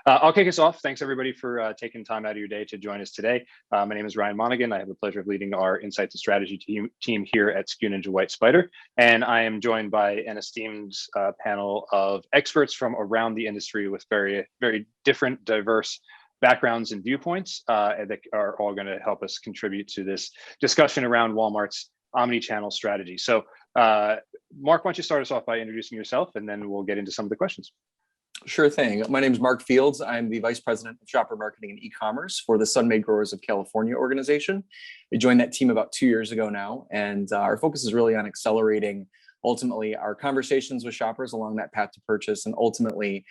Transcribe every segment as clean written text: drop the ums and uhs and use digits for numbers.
I'll kick us off. Thanks everybody for taking time out of your day to join us today. My name is Ryan Monaghan. I have the pleasure of leading our Insights and Strategy team here at SKU Ninja White Spider. And I am joined by an esteemed panel of experts from around the industry with very, very different, diverse backgrounds and viewpoints that are all going to help us contribute to this discussion around Walmart's omni-channel strategy. So Mark, why don't you start us off by introducing yourself, and then we'll get into some of the questions. Sure thing. My name is Mark Fields. I'm the Vice President of Shopper Marketing and E-commerce for the Sun-Made Growers of California organization. I joined that team about 2 years ago now, and our focus is really on accelerating ultimately our conversations with shoppers along that path to purchase, and ultimately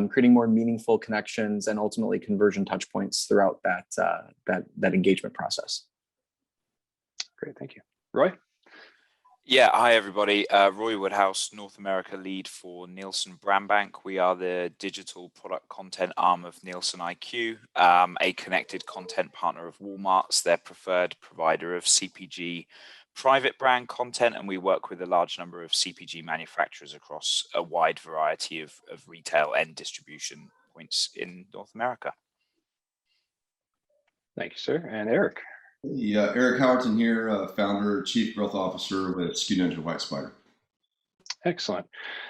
creating more meaningful connections and ultimately conversion touch points throughout that engagement process. Great, thank you. Roy? Yeah, hi everybody. Roy Woodhouse, North America lead for Nielsen Brand Bank. We are the digital product content arm of Nielsen IQ, a connected content partner of Walmart's, their preferred provider of CPG private brand content, and we work with a large number of CPG manufacturers across a wide variety of retail and distribution points in North America. Thank you, sir. And Eric? Yeah, Eric Howerton here, founder, chief growth officer with SKU Ninja White Spider. Excellent.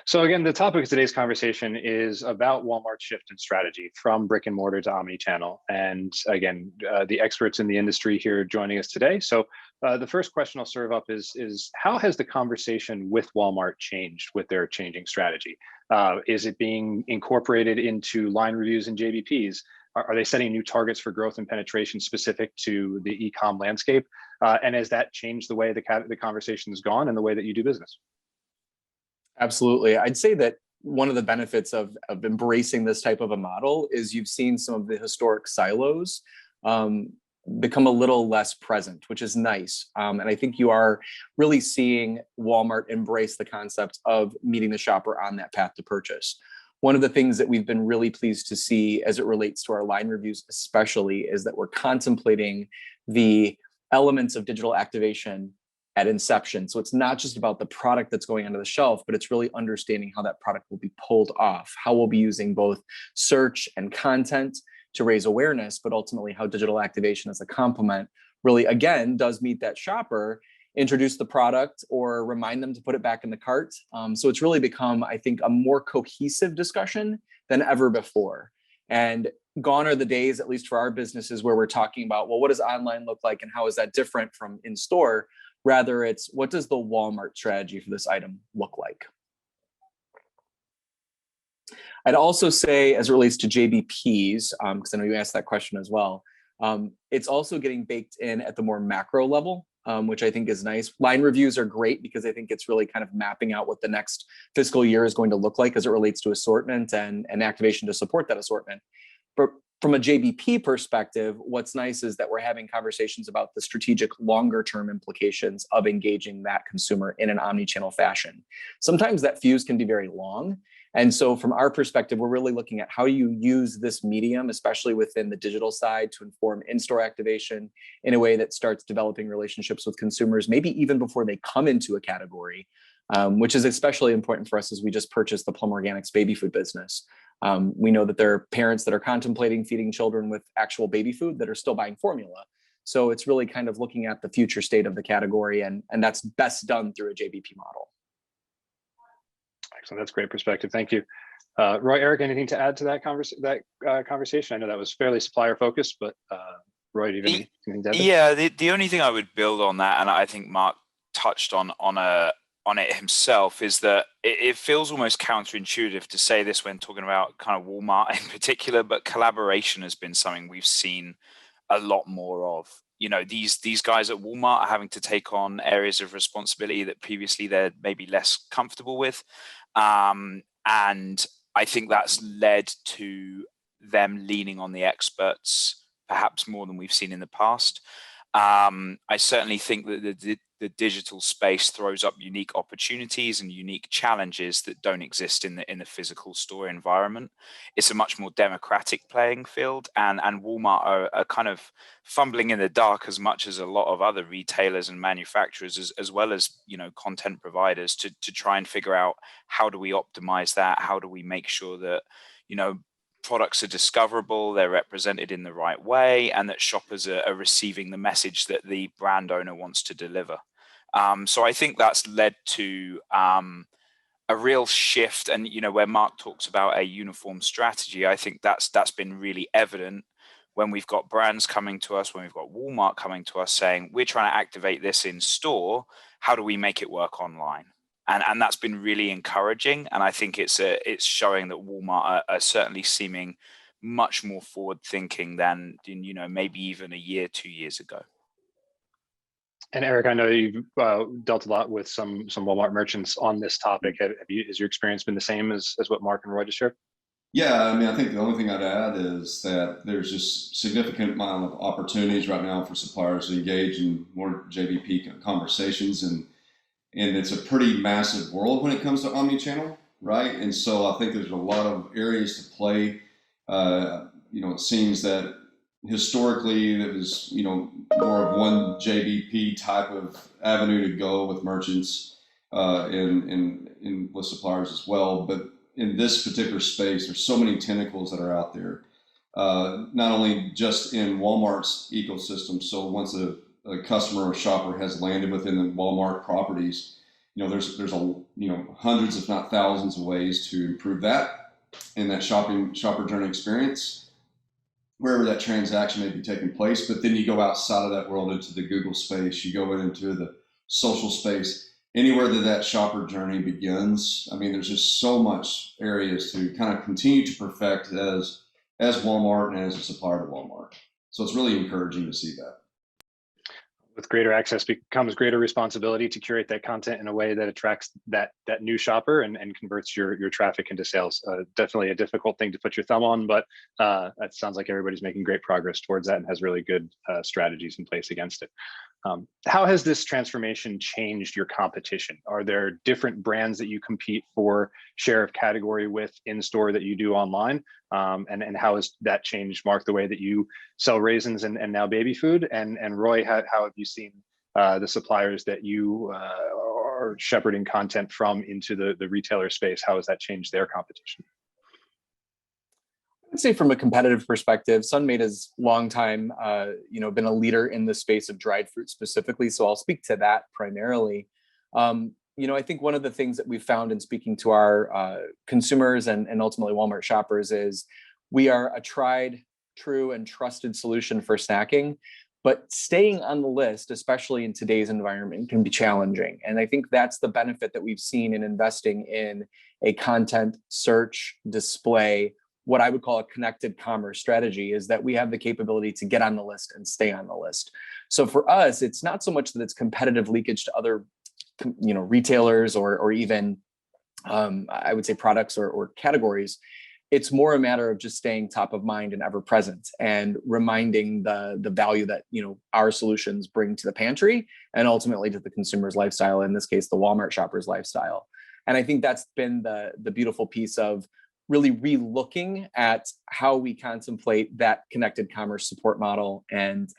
So again, the topic of today's conversation is about Walmart's shift in strategy from brick and mortar to omni-channel. And again, the experts in the industry here joining us today. So the first question I'll serve up is how has the conversation with Walmart changed with their changing strategy? Is it being incorporated into line reviews and JBPs? Are they setting new targets for growth and penetration specific to the e-com landscape? And has that changed the way the conversation has gone and the way that you do business? Absolutely. I'd say that one of the benefits of embracing this type of a model is you've seen some of the historic silos become a little less present, which is nice. And I think you are really seeing Walmart embrace the concept of meeting the shopper on that path to purchase. One of the things that we've been really pleased to see as it relates to our line reviews especially is that we're contemplating the elements of digital activation at inception. So it's not just about the product that's going onto the shelf, but it's really understanding how that product will be pulled off, how we'll be using both search and content to raise awareness, but ultimately how digital activation as a complement really, again, does meet that shopper, introduce the product or remind them to put it back in the cart. So it's really become, I think, a more cohesive discussion than ever before. And gone are the days, at least for our businesses, where we're talking about, well, what does online look like and how is that different from in store? Rather, it's what does the Walmart strategy for this item look like? I'd also say, as it relates to JBPs, because I know you asked that question as well, it's also getting baked in at the more macro level, which I think is nice. Line reviews are great because I think it's really kind of mapping out what the next fiscal year is going to look like as it relates to assortment and activation to support that assortment. But from a JBP perspective, what's nice is that we're having conversations about the strategic longer term implications of engaging that consumer in an omni-channel fashion. Sometimes that fuse can be very long. And so from our perspective, we're really looking at how you use this medium, especially within the digital side, to inform in-store activation in a way that starts developing relationships with consumers, maybe even before they come into a category, which is especially important for us as we just purchased the Plum Organics baby food business. We know that there are parents that are contemplating feeding children with actual baby food that are still buying formula. So it's really kind of looking at the future state of the category, and that's best done through a JBP model. Excellent. That's great perspective. Thank you. Roy, Eric, anything to add to that conversation? I know that was fairly supplier focused, but Roy, do you have anything to add? Yeah, the only thing I would build on that, and I think Mark touched on it himself, is that it feels almost counterintuitive to say this when talking about kind of Walmart in particular, but collaboration has been something we've seen a lot more of. You know, these guys at Walmart are having to take on areas of responsibility that previously they're maybe less comfortable with. And I think that's led to them leaning on the experts perhaps more than we've seen in the past. I certainly think that the digital space throws up unique opportunities and unique challenges that don't exist in the physical store environment. It's a much more democratic playing field, and Walmart are kind of fumbling in the dark as much as a lot of other retailers and manufacturers, as well as, you know, content providers, to try and figure out how do we optimize that, how do we make sure that, you know, products are discoverable, they're represented in the right way, and that shoppers are receiving the message that the brand owner wants to deliver. So I think that's led to a real shift. And, you know, where Mark talks about a uniform strategy, I think that's been really evident when we've got brands coming to us, when we've got Walmart coming to us saying, we're trying to activate this in store, how do we make it work online? And that's been really encouraging. And I think it's showing that Walmart are certainly seeming much more forward thinking than, you know, maybe even a year, 2 years ago. And Eric, I know you've dealt a lot with some Walmart merchants on this topic. Has your experience been the same as what Mark and Roy just shared? Yeah, I mean, I think the only thing I'd add is that there's just significant amount of opportunities right now for suppliers to engage in more JBP conversations, and it's a pretty massive world when it comes to omnichannel, right? And so I think there's a lot of areas to play. You know, it seems that historically there was, you know, more of one JBP type of avenue to go with merchants and with suppliers as well. But in this particular space, there's so many tentacles that are out there, not only just in Walmart's ecosystem. So once a customer or shopper has landed within the Walmart properties, you know, there's hundreds, if not thousands, of ways to improve that in that shopper journey experience, wherever that transaction may be taking place. But then you go outside of that world into the Google space, you go into the social space, anywhere that shopper journey begins. I mean, there's just so much areas to kind of continue to perfect as Walmart and as a supplier to Walmart. So it's really encouraging to see that. With greater access becomes greater responsibility to curate that content in a way that attracts that new shopper and converts your traffic into sales. Definitely a difficult thing to put your thumb on, but that sounds like everybody's making great progress towards that and has really good strategies in place against it. How has this transformation changed your competition? Are there different brands that you compete for share of category with in store that you do online? And how has that changed, Mark, the way that you sell raisins and now baby food? And Roy, how have you seen the suppliers that you are shepherding content from into the retailer space? How has that changed their competition? I would say from a competitive perspective, Sunmade has long time, been a leader in the space of dried fruit specifically. So I'll speak to that primarily. I think one of the things that we've found in speaking to our consumers and ultimately Walmart shoppers is we are a tried, true, and trusted solution for snacking. But staying on the list, especially in today's environment, can be challenging. And I think that's the benefit that we've seen in investing in a content search display, what I would call a connected commerce strategy, is that we have the capability to get on the list and stay on the list. So for us, it's not so much that it's competitive leakage to other, retailers or even, I would say products or categories. It's more a matter of just staying top of mind and ever present and reminding the value that, our solutions bring to the pantry and ultimately to the consumer's lifestyle, in this case, the Walmart shopper's lifestyle. And I think that's been the beautiful piece of really re-looking at how we contemplate that connected commerce support model and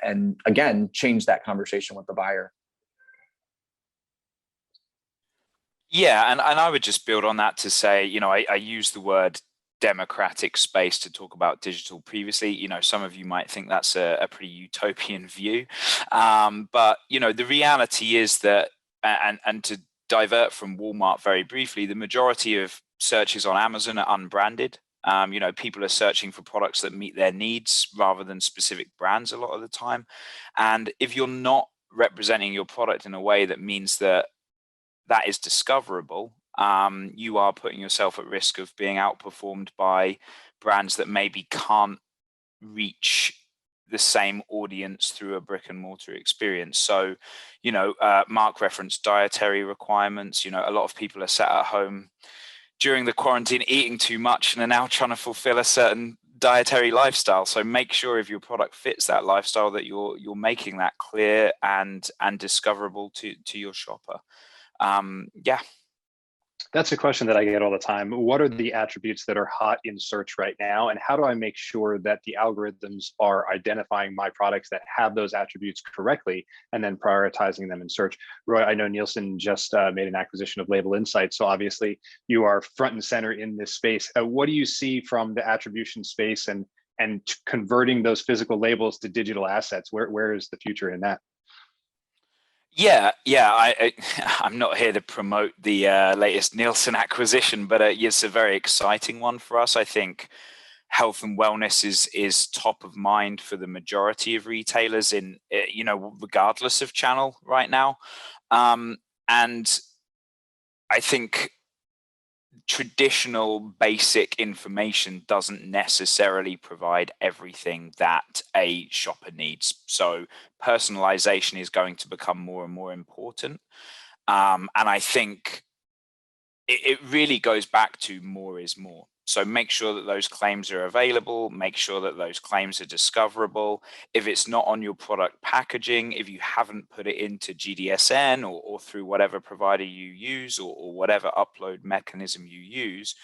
again, change that conversation with the buyer. Yeah, and I would just build on that to say, I use the word democratic space to talk about digital previously. Some of you might think that's a pretty utopian view. But, the reality is that, and to divert from Walmart very briefly, the majority of searches on Amazon are unbranded. People are searching for products that meet their needs rather than specific brands a lot of the time. And if you're not representing your product in a way that means that is discoverable, you are putting yourself at risk of being outperformed by brands that maybe can't reach the same audience through a brick and mortar experience. So, Mark referenced dietary requirements. A lot of people are sat at home during the quarantine eating too much and are now trying to fulfill a certain dietary lifestyle. So make sure if your product fits that lifestyle that you're making that clear and discoverable to your shopper. Yeah. That's a question that I get all the time. What are the attributes that are hot in search right now? And how do I make sure that the algorithms are identifying my products that have those attributes correctly and then prioritizing them in search? Roy, I know Nielsen just made an acquisition of Label Insights. So obviously you are front and center in this space. What do you see from the attribution space and converting those physical labels to digital assets? Where is the future in that? Yeah, I'm not here to promote the latest Nielsen acquisition, but it's a very exciting one for us. I think health and wellness is top of mind for the majority of retailers in regardless of channel right now, and I think traditional basic information doesn't necessarily provide everything that a shopper needs. So personalization is going to become more and more important. And I think it really goes back to more is more. So make sure that those claims are available, make sure that those claims are discoverable. If it's not on your product packaging, if you haven't put it into GDSN or through whatever provider you use or whatever upload mechanism you use,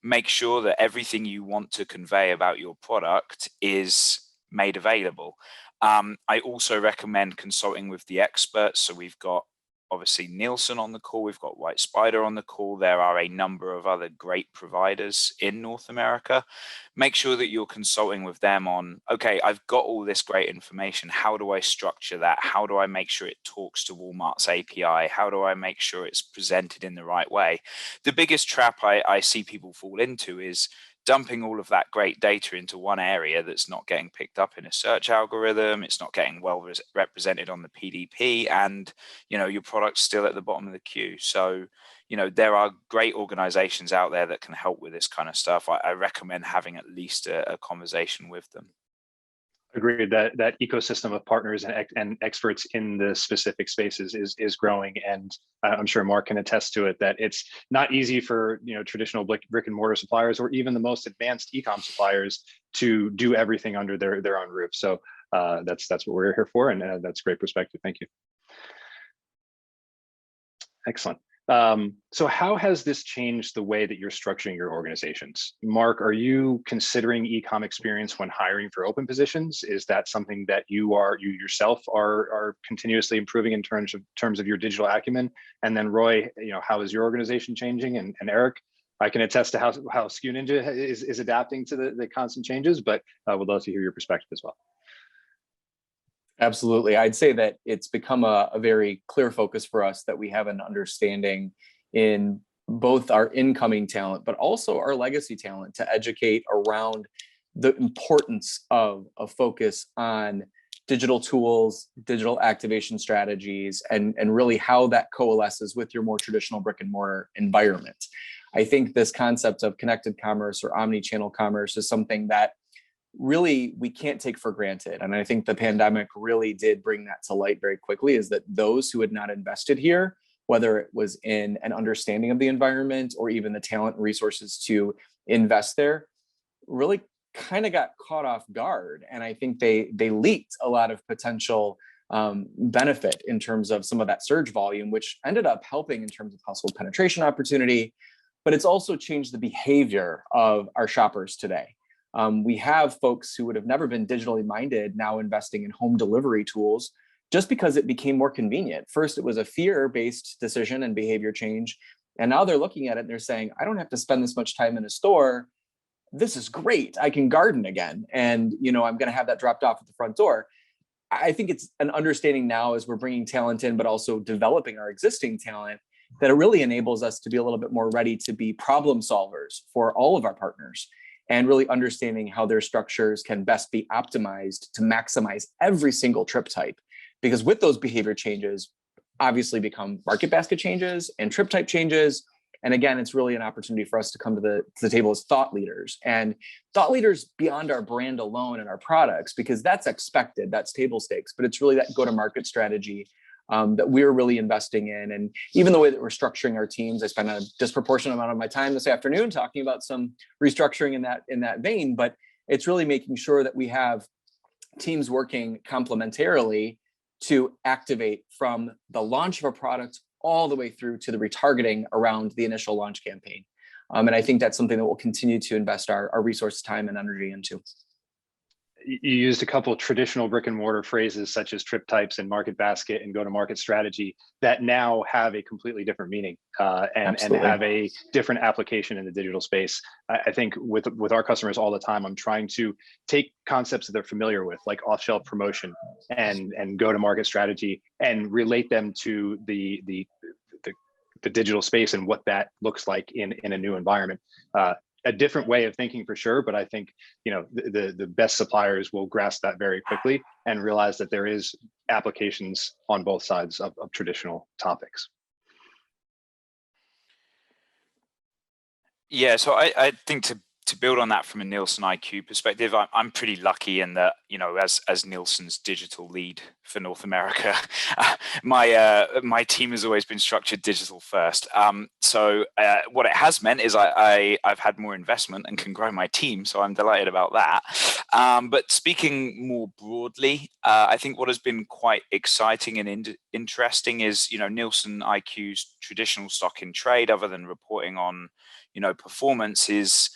make sure that everything you want to convey about your product is made available. I also recommend consulting with the experts. So we've got obviously Nielsen on the call, we've got White Spider on the call. There are a number of other great providers in North America. Make sure that you're consulting with them on, okay, I've got all this great information. How do I structure that? How do I make sure it talks to Walmart's API? How do I make sure it's presented in the right way? The biggest trap I see people fall into is dumping all of that great data into one area that's not getting picked up in a search algorithm, it's not getting well represented on the PDP, and your product's still at the bottom of the queue. So there are great organizations out there that can help with this kind of stuff. I recommend having at least a conversation with them. Agreed. That ecosystem of partners and experts in the specific spaces is growing, and I'm sure Mark can attest to it, that it's not easy for traditional brick and mortar suppliers or even the most advanced e-com suppliers to do everything under their own roof. So that's what we're here for, and that's great perspective. Thank you. Excellent. So how has this changed the way that you're structuring your organizations? Mark, are you considering e-com experience when hiring for open positions? Is that something that you yourself are continuously improving in terms of your digital acumen? And then Roy, how is your organization changing? And Eric, I can attest to how SKU Ninja is adapting to the constant changes, but would love to hear your perspective as well. Absolutely. I'd say that it's become a very clear focus for us that we have an understanding in both our incoming talent, but also our legacy talent, to educate around the importance of a focus on digital tools, digital activation strategies, and really how that coalesces with your more traditional brick and mortar environment. I think this concept of connected commerce or omni-channel commerce is something that really we can't take for granted. And I think the pandemic really did bring that to light very quickly, is that those who had not invested here, whether it was in an understanding of the environment or even the talent and resources to invest there, really kind of got caught off guard. And I think they leaked a lot of potential benefit in terms of some of that surge volume, which ended up helping in terms of household penetration opportunity, but it's also changed the behavior of our shoppers today. We have folks who would have never been digitally minded now investing in home delivery tools just because it became more convenient. First, it was a fear-based decision and behavior change. And now they're looking at it and they're saying, I don't have to spend this much time in a store. This is great. I can garden again. And I'm going to have that dropped off at the front door. I think it's an understanding now as we're bringing talent in, but also developing our existing talent, that it really enables us to be a little bit more ready to be problem solvers for all of our partners, and really understanding how their structures can best be optimized to maximize every single trip type. Because with those behavior changes, obviously become market basket changes and trip type changes. And again, it's really an opportunity for us to come to the table as thought leaders, and thought leaders beyond our brand alone and our products, because that's expected, that's table stakes, but it's really that go-to-market strategy that we're really investing in. And even the way that we're structuring our teams, I spent a disproportionate amount of my time this afternoon talking about some restructuring in that vein, but it's really making sure that we have teams working complementarily to activate from the launch of a product all the way through to the retargeting around the initial launch campaign. And I think that's something that we'll continue to invest our resource, time, and energy into. You used a couple of traditional brick and mortar phrases such as trip types and market basket and go-to-market strategy that now have a completely different meaning and have a different application in the digital space. I think with our customers all the time, I'm trying to take concepts that they're familiar with, like off-shelf promotion and go-to-market strategy, and relate them to the digital space and what that looks like in a new environment. A different way of thinking for sure, but I think the best suppliers will grasp that very quickly and realize that there is applications on both sides of traditional topics. Yeah, so I think to build on that from a Nielsen IQ perspective, I'm pretty lucky in that, as Nielsen's digital lead for North America, my team has always been structured digital first. So what it has meant is I've had more investment and can grow my team, so I'm delighted about that. But speaking more broadly, I think what has been quite exciting and interesting is, Nielsen IQ's traditional stock in trade, other than reporting on, performance, is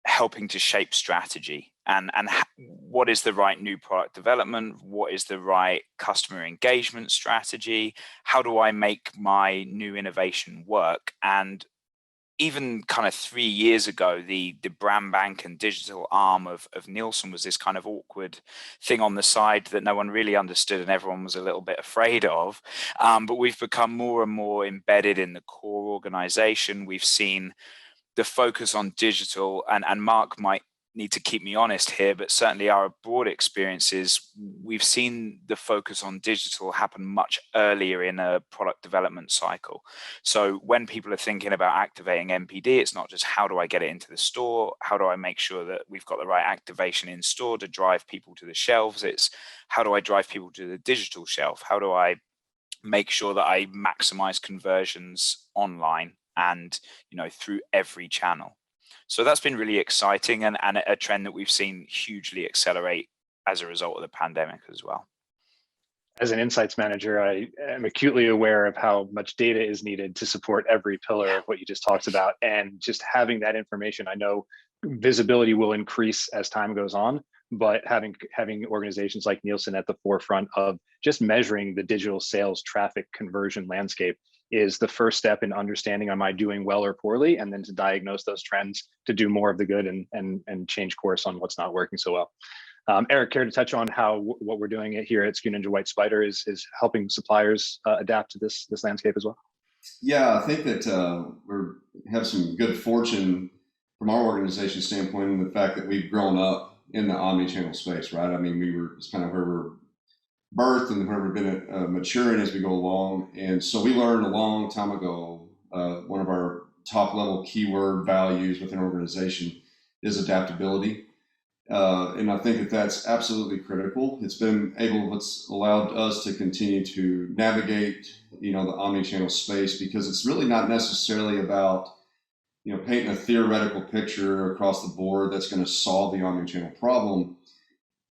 helping to shape strategy and what is the right new product development, what is the right customer engagement strategy, how do I make my new innovation work. And even kind of 3 years ago, the brand bank and digital arm of Nielsen was this kind of awkward thing on the side that no one really understood and everyone was a little bit afraid of. But we've become more and more embedded in the core organization. We've seen the focus on digital, and Mark might need to keep me honest here, but certainly our broad experiences, we've seen the focus on digital happen much earlier in a product development cycle. So when people are thinking about activating NPD, it's not just how do I get it into the store, how do I make sure that we've got the right activation in store to drive people to the shelves, it's how do I drive people to the digital shelf, how do I make sure that I maximize conversions online and through every channel. So that's been really exciting and a trend that we've seen hugely accelerate as a result of the pandemic as well. As an insights manager, I am acutely aware of how much data is needed to support every pillar of what you just talked about. And just having that information, I know visibility will increase as time goes on, but having organizations like Nielsen at the forefront of just measuring the digital sales traffic conversion landscape is the first step in understanding, am I doing well or poorly, and then to diagnose those trends to do more of the good and change course on what's not working so well. Eric, care to touch on how what we're doing here at SKU Ninja White Spider is helping suppliers adapt to this landscape as well? Yeah, I think that we have some good fortune from our organization standpoint in the fact that we've grown up in the omni-channel space, right? I mean, it's kind of where we're birthed and where we've been maturing as we go along. And so we learned a long time ago, one of our top level keyword values within an organization is adaptability. And I think that that's absolutely critical. It's allowed us to continue to navigate, the omni-channel space, because it's really not necessarily about, painting a theoretical picture across the board that's going to solve the omni-channel problem.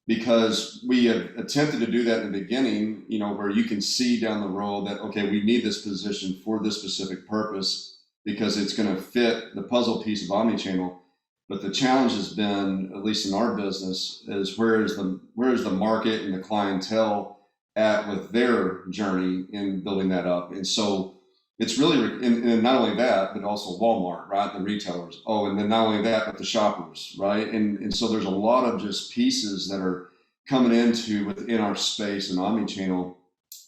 Because we have attempted to do that in the beginning, where you can see down the road that, okay, we need this position for this specific purpose because it's going to fit the puzzle piece of omnichannel. But the challenge has been, at least in our business, is where is the market and the clientele at with their journey in building that up. And so it's really, and not only that, but also Walmart, right? The retailers. Oh, and then not only that, but the shoppers, right? And so there's a lot of just pieces that are coming into within our space and omnichannel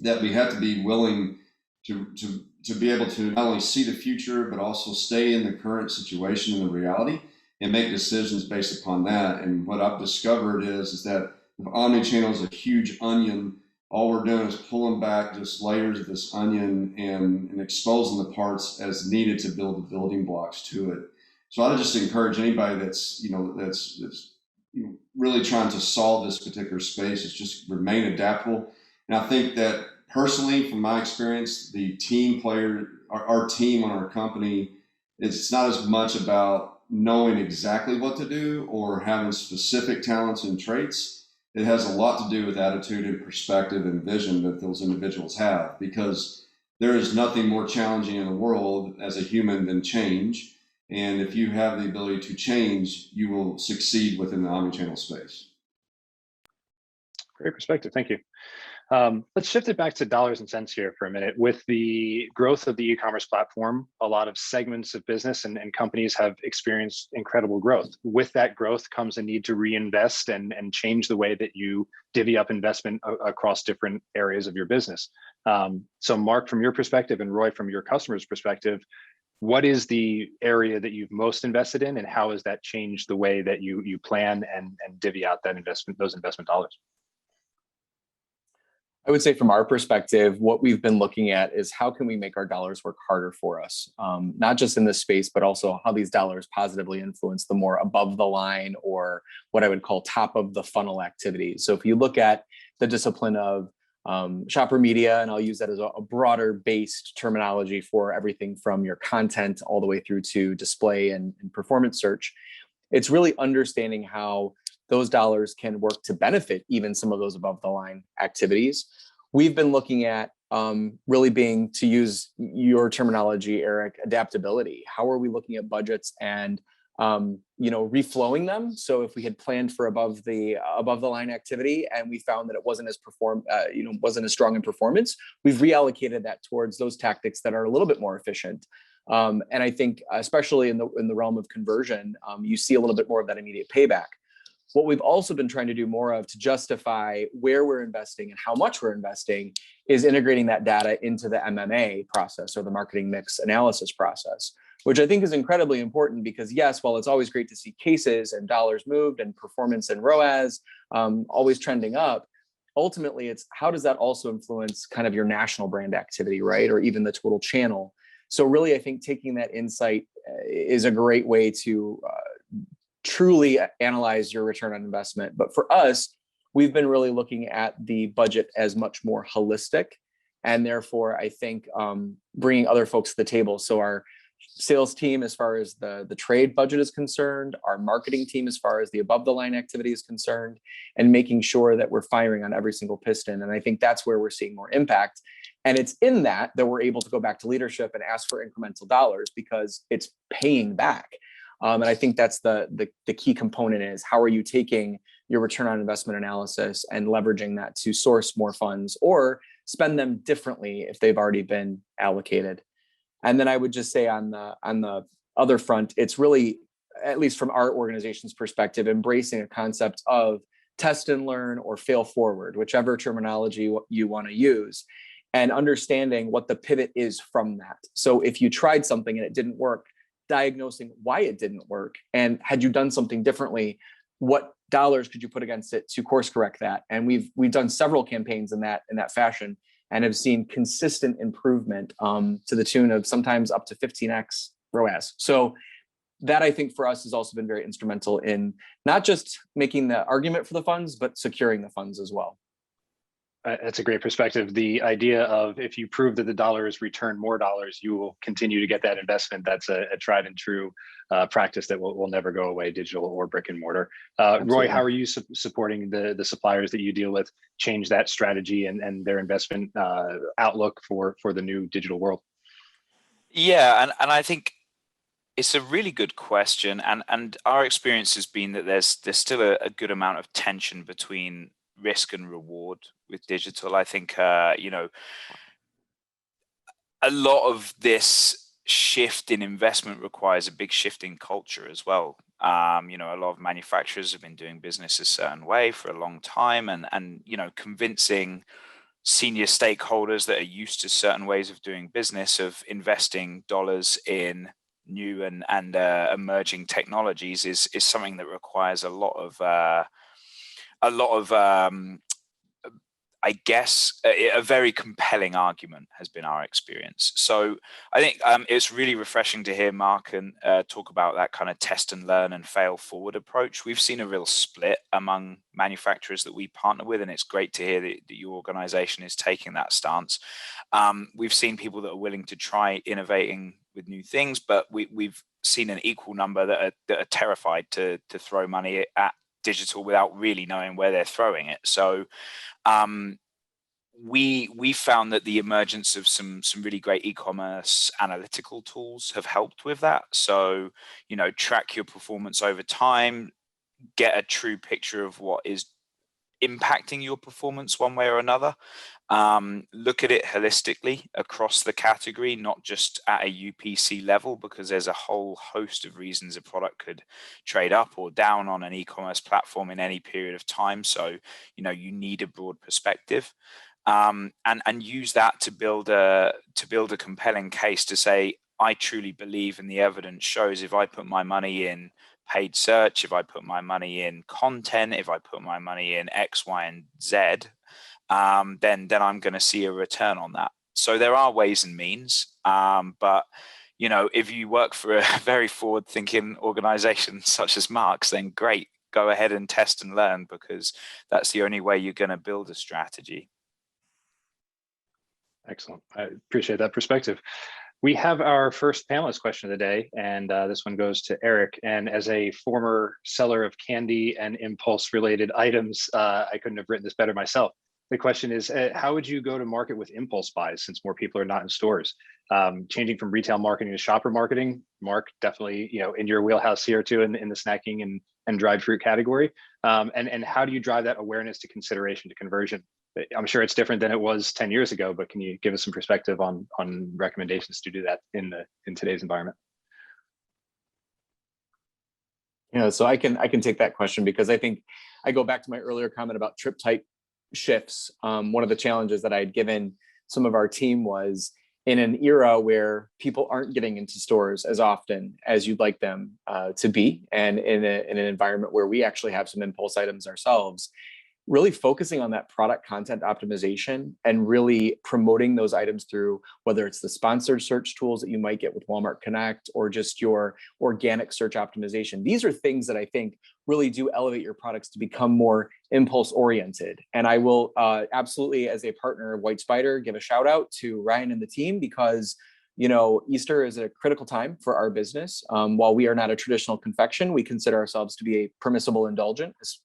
that we have to be willing to be able to not only see the future, but also stay in the current situation and the reality and make decisions based upon that. And what I've discovered is that if omnichannel is a huge onion, all we're doing is pulling back just layers of this onion and exposing the parts as needed to build the building blocks to it. So I would just encourage anybody that's really trying to solve this particular space is just remain adaptable. And I think that personally, from my experience, the team player, our team on our company, it's not as much about knowing exactly what to do or having specific talents and traits. It has a lot to do with attitude and perspective and vision that those individuals have, because there is nothing more challenging in the world as a human than change. And if you have the ability to change, you will succeed within the omnichannel space. Great perspective. Thank you. Let's shift it back to dollars and cents here for a minute. With the growth of the e-commerce platform, a lot of segments of business and companies have experienced incredible growth. With that growth comes a need to reinvest and change the way that you divvy up investment across different areas of your business. So Mark, from your perspective, and Roy, from your customer's perspective, what is the area that you've most invested in, and how has that changed the way that you plan and divvy out that those investment dollars? I would say from our perspective, what we've been looking at is how can we make our dollars work harder for us, not just in this space, but also how these dollars positively influence the more above the line, or what I would call top of the funnel activities. So if you look at the discipline of shopper media, and I'll use that as a broader based terminology for everything from your content all the way through to display and performance search, it's really understanding how those dollars can work to benefit even some of those above the line activities. We've been looking at really being, to use your terminology, Eric, adaptability. How are we looking at budgets and reflowing them? So if we had planned for above the line activity and we found that it wasn't as wasn't as strong in performance, we've reallocated that towards those tactics that are a little bit more efficient. And I think especially in the realm of conversion, you see a little bit more of that immediate payback. What we've also been trying to do more of to justify where we're investing and how much we're investing is integrating that data into the MMA process, or the marketing mix analysis process, which I think is incredibly important, because yes, while it's always great to see cases and dollars moved and performance and ROAS always trending up, ultimately it's how does that also influence kind of your national brand activity, right? Or even the total channel. So really, I think taking that insight is a great way to truly analyze your return on investment. But for us, we've been really looking at the budget as much more holistic, and therefore I think bringing other folks to the table. So our sales team, as far as the trade budget is concerned, our marketing team, as far as the above the line activity is concerned, and making sure that we're firing on every single piston. And I think that's where we're seeing more impact. And it's in that we're able to go back to leadership and ask for incremental dollars, because it's paying back. And I think that's the key component, is how are you taking your return on investment analysis and leveraging that to source more funds or spend them differently if they've already been allocated. And then I would just say on the other front, it's really, at least from our organization's perspective, embracing a concept of test and learn or fail forward, whichever terminology you want to use, and understanding what the pivot is from that. So if you tried something and it didn't work, diagnosing why it didn't work, and had you done something differently, what dollars could you put against it to course correct that? And we've done several campaigns in that fashion, and have seen consistent improvement to the tune of sometimes up to 15x ROAS. So that, I think, for us has also been very instrumental in not just making the argument for the funds, but securing the funds as well. That's a great perspective. The idea of, if you prove that the dollars return more dollars, you will continue to get that investment. That's a tried and true practice that will never go away, digital or brick and mortar. Roy, how are you supporting the suppliers that you deal with change that strategy and their investment outlook for the new digital world? Yeah, and I think it's a really good question. And our experience has been that there's still a good amount of tension between risk and reward with digital. I think a lot of this shift in investment requires a big shift in culture as well. A lot of manufacturers have been doing business a certain way for a long time, and convincing senior stakeholders that are used to certain ways of doing business, of investing dollars in new and emerging technologies, is something that requires a lot of I guess a very compelling argument has been our experience. So I think it's really refreshing to hear Mark and talk about that kind of test and learn and fail forward approach. We've seen a real split among manufacturers that we partner with, and it's great to hear that your organization is taking that stance. We've seen people that are willing to try innovating with new things, but we've seen an equal number that are terrified to throw money at digital without really knowing where they're throwing it. So we found that the emergence of some really great e-commerce analytical tools have helped with that. So, you know, track your performance over time, get a true picture of what is impacting your performance one way or another. Look at it holistically across the category, not just at a UPC level, because there's a whole host of reasons a product could trade up or down on an e-commerce platform in any period of time. So, you know, you need a broad perspective, and use that to build a compelling case to say, I truly believe, and the evidence shows, if I put my money in paid search, if I put my money in content, if I put my money in X, Y, and Z, then I'm going to see a return on that. So there are ways and means, but you know, if you work for a very forward-thinking organization such as Mark's, then great, go ahead and test and learn, because that's the only way you're going to build a strategy. Excellent. I appreciate that perspective. We have our first panelist question of the day, and this one goes to Eric. And as a former seller of candy and impulse-related items, I couldn't have written this better myself. The question is, how would you go to market with impulse buys since more people are not in stores? Changing from retail marketing to shopper marketing, Mark, definitely, you know, in your wheelhouse here too, in the snacking and dried fruit category. And how do you drive that awareness to consideration to conversion? I'm sure it's different than it was 10 years ago, but can you give us some perspective on recommendations to do that in today's environment? Yeah, so I can take that question, because I think I go back to my earlier comment about trip type shifts. One of the challenges that I had given some of our team was, in an era where people aren't getting into stores as often as you'd like them to be, and in an environment where we actually have some impulse items ourselves, really focusing on that product content optimization and really promoting those items through, whether it's the sponsored search tools that you might get with Walmart Connect or just your organic search optimization. These are things that I think really do elevate your products to become more impulse oriented. And I will absolutely, as a partner of White Spider, give a shout out to Ryan and the team, because you know, Easter is a critical time for our business. While we are not a traditional confection, we consider ourselves to be a permissible indulgence,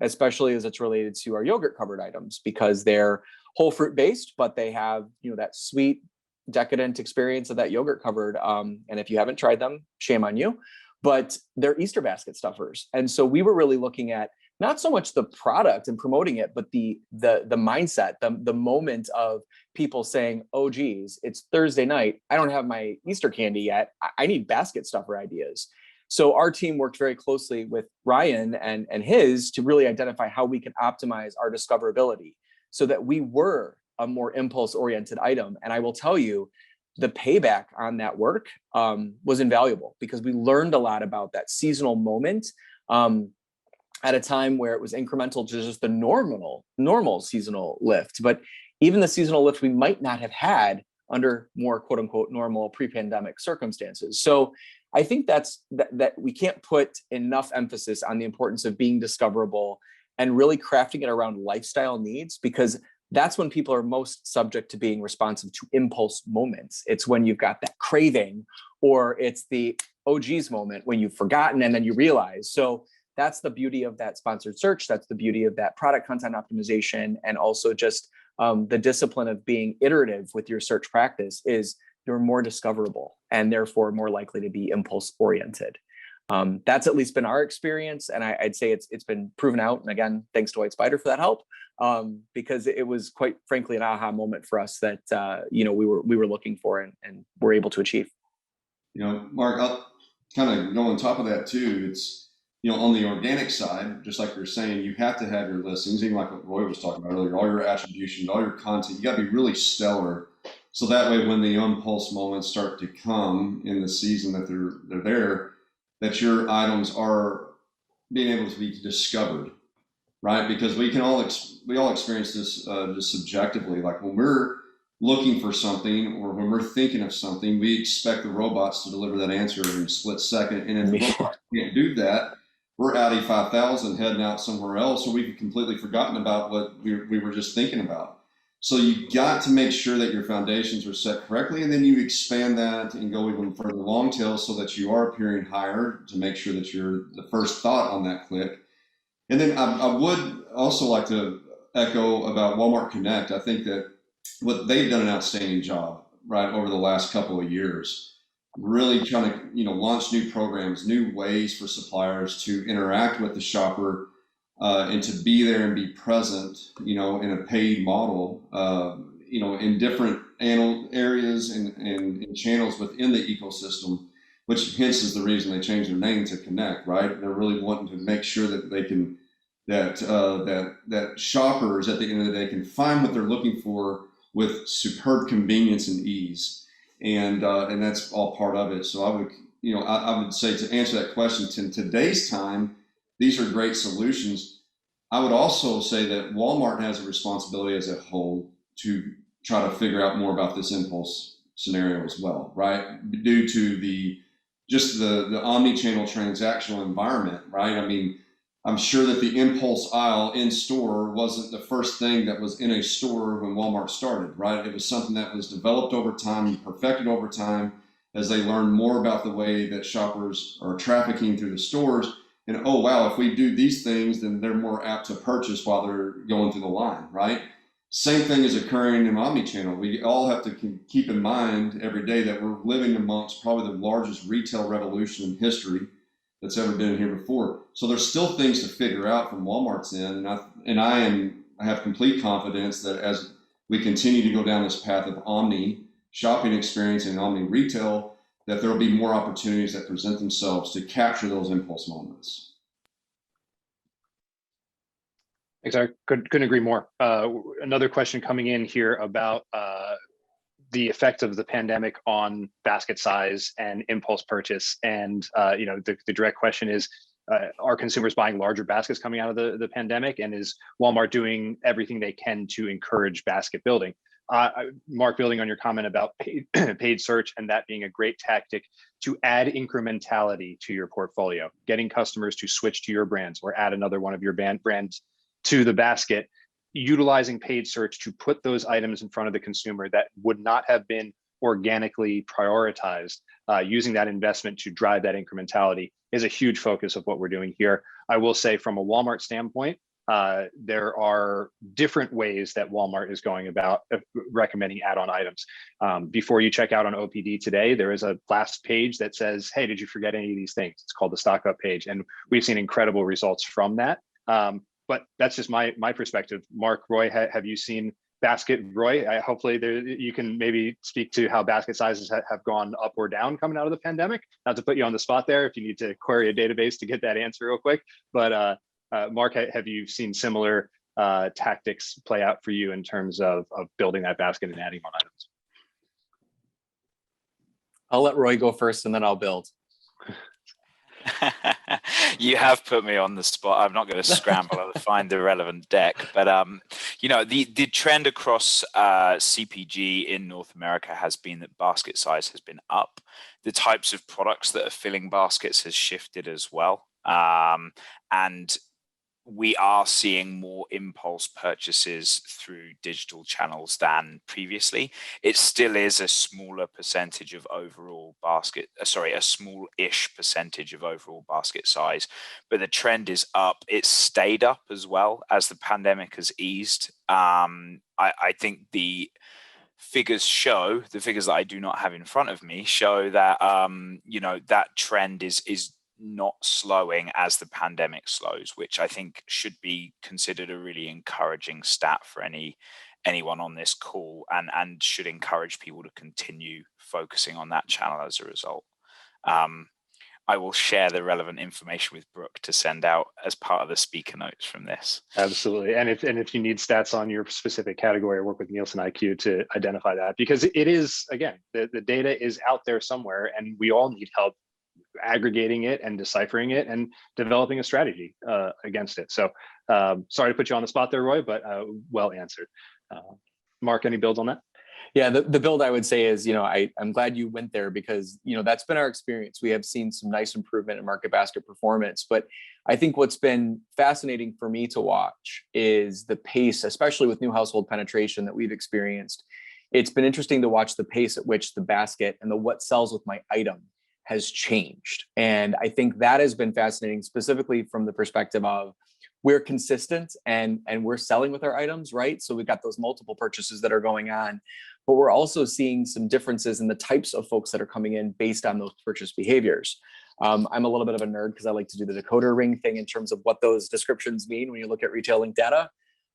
especially as it's related to our yogurt covered items, because they're whole fruit based, but they have, you know, that sweet, decadent experience of that yogurt covered. And if you haven't tried them, shame on you, but they're Easter basket stuffers. And so we were really looking at not so much the product and promoting it, but the mindset, the moment of people saying, oh, geez, it's Thursday night. I don't have my Easter candy yet. I need basket stuffer ideas. So our team worked very closely with Ryan and his to really identify how we can optimize our discoverability so that we were a more impulse oriented item. And I will tell you, the payback on that work was invaluable, because we learned a lot about that seasonal moment at a time where it was incremental to just the normal seasonal lift. But even the seasonal lift we might not have had under more quote unquote normal pre-pandemic circumstances. So I think that we can't put enough emphasis on the importance of being discoverable and really crafting it around lifestyle needs, because that's when people are most subject to being responsive to impulse moments. It's when you've got that craving, or it's the oh geez moment when you've forgotten and then you realize. So that's the beauty of that sponsored search. That's the beauty of that product content optimization. And also just the discipline of being iterative with your search practice is you're more discoverable and therefore more likely to be impulse oriented. That's at least been our experience. And I'd say it's been proven out. And again, thanks to White Spider for that help, because it was quite frankly an aha moment for us that, we were looking for and were able to achieve. You know, Mark, I'll kind of go on top of that too. It's, you know, on the organic side, just like you're saying, you have to have your listings, even like what Roy was talking about earlier, all your attribution, all your content, you got to be really stellar. So that way, when the impulse moments start to come in the season that they're there, that your items are being able to be discovered, right? Because we all experience this just subjectively. Like when we're looking for something or when we're thinking of something, we expect the robots to deliver that answer in a split second. And if the robots can't do that, we're Audi 5000 heading out somewhere else, or we've completely forgotten about what we were just thinking about. So you got to make sure that your foundations are set correctly, and then you expand that and go even further long tail so that you are appearing higher to make sure that you're the first thought on that click. And then I would also like to echo about Walmart Connect. I think that what they've done an outstanding job, right, over the last couple of years, really trying to, launch new programs, new ways for suppliers to interact with the shopper, and to be there and be present, in a paid model, in different areas and channels within the ecosystem, which hence is the reason they changed their name to Connect, right? They're really wanting to make sure that they can, that shoppers at the end of the day can find what they're looking for with superb convenience and ease, and that's all part of it. So I would say, to answer that question, in today's time, these are great solutions. I would also say that Walmart has a responsibility as a whole to try to figure out more about this impulse scenario as well, right? Due to the omni-channel transactional environment, right? I mean, I'm sure that the impulse aisle in store wasn't the first thing that was in a store when Walmart started, right? It was something that was developed over time, perfected over time, as they learned more about the way that shoppers are trafficking through the stores. And oh, wow, if we do these things, then they're more apt to purchase while they're going through the line, right? Same thing is occurring in omnichannel. We all have to keep in mind every day that we're living amongst probably the largest retail revolution in history that's ever been here before. So there's still things to figure out from Walmart's end, and I have complete confidence that as we continue to go down this path of omni shopping experience and omni retail, that there will be more opportunities that present themselves to capture those impulse moments. Exactly. Couldn't agree more. Another question coming in here about the effect of the pandemic on basket size and impulse purchase. And the direct question is, are consumers buying larger baskets coming out of the pandemic? And is Walmart doing everything they can to encourage basket building? Mark, building on your comment about paid search and that being a great tactic to add incrementality to your portfolio, getting customers to switch to your brands or add another one of your brands to the basket, utilizing paid search to put those items in front of the consumer that would not have been organically prioritized, using that investment to drive that incrementality is a huge focus of what we're doing here. I will say, from a Walmart standpoint, there are different ways that Walmart is going about recommending add-on items. Before you check out on OPD today, there is a last page that says, hey, did you forget any of these things? It's called the stock up page. And we've seen incredible results from that. But that's just my perspective. Mark, Roy, have you seen basket? Roy, hopefully you can maybe speak to how basket sizes have gone up or down coming out of the pandemic. Not to put you on the spot there if you need to query a database to get that answer real quick. But Mark, have you seen similar tactics play out for you in terms of building that basket and adding on items? I'll let Roy go first and then I'll build. You have put me on the spot. I'm not going to scramble to find the relevant deck, but the trend across CPG in North America has been that basket size has been up. The types of products that are filling baskets has shifted as well, and we are seeing more impulse purchases through digital channels than previously. It still is a smaller percentage of overall basket, a small-ish percentage of overall basket size, but the trend is up. It's stayed up as well as the pandemic has eased. I think the figures that I do not have in front of me show that, that trend is not slowing as the pandemic slows, which I think should be considered a really encouraging stat for anyone on this call, and should encourage people to continue focusing on that channel as a result. I will share the relevant information with Brooke to send out as part of the speaker notes from this. Absolutely. And if you need stats on your specific category, work with Nielsen IQ to identify that, because it is, again, the data is out there somewhere and we all need help aggregating it and deciphering it and developing a strategy against it. So sorry to put you on the spot there, Roy, but well answered. Mark, any builds on that? Yeah, the build I would say is, I'm glad you went there because, that's been our experience. We have seen some nice improvement in market basket performance, but I think what's been fascinating for me to watch is the pace, especially with new household penetration that we've experienced. It's been interesting to watch the pace at which the basket and the what sells with my item has changed. And I think that has been fascinating, specifically from the perspective of we're consistent and we're selling with our items, right? So we've got those multiple purchases that are going on, but we're also seeing some differences in the types of folks that are coming in based on those purchase behaviors. I'm a little bit of a nerd because I like to do the decoder ring thing in terms of what those descriptions mean when you look at retail link data.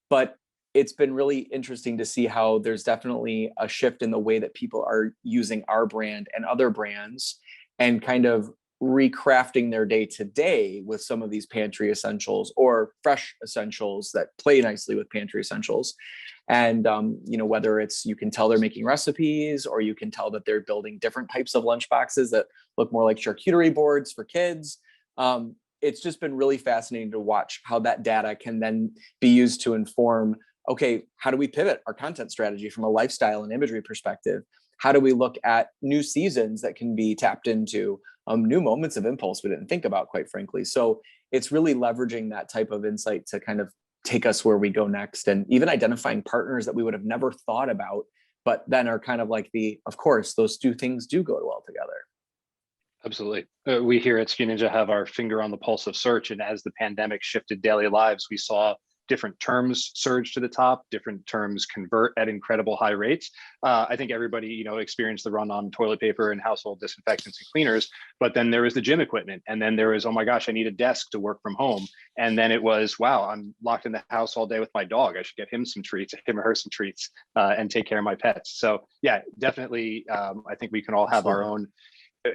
But it's been really interesting to see how there's definitely a shift in the way that people are using our brand and other brands and kind of recrafting their day to day with some of these pantry essentials or fresh essentials that play nicely with pantry essentials. And, whether it's, you can tell they're making recipes, or you can tell that they're building different types of lunch boxes that look more like charcuterie boards for kids. It's just been really fascinating to watch how that data can then be used to inform, okay, how do we pivot our content strategy from a lifestyle and imagery perspective? How do we look at new seasons that can be tapped into, new moments of impulse we didn't think about, quite frankly? So it's really leveraging that type of insight to kind of take us where we go next, and even identifying partners that we would have never thought about, but then are kind of like of course, those two things do go well together. Absolutely. We here at Ski Ninja have our finger on the pulse of search. And as the pandemic shifted daily lives, we saw different terms surge to the top, different terms convert at incredible high rates. I think everybody, experienced the run on toilet paper and household disinfectants and cleaners, but then there was the gym equipment. And then there was, oh my gosh, I need a desk to work from home. And then it was, wow, I'm locked in the house all day with my dog. I should get him some treats, him or her some treats, and take care of my pets. So yeah, definitely. I think we can all have our own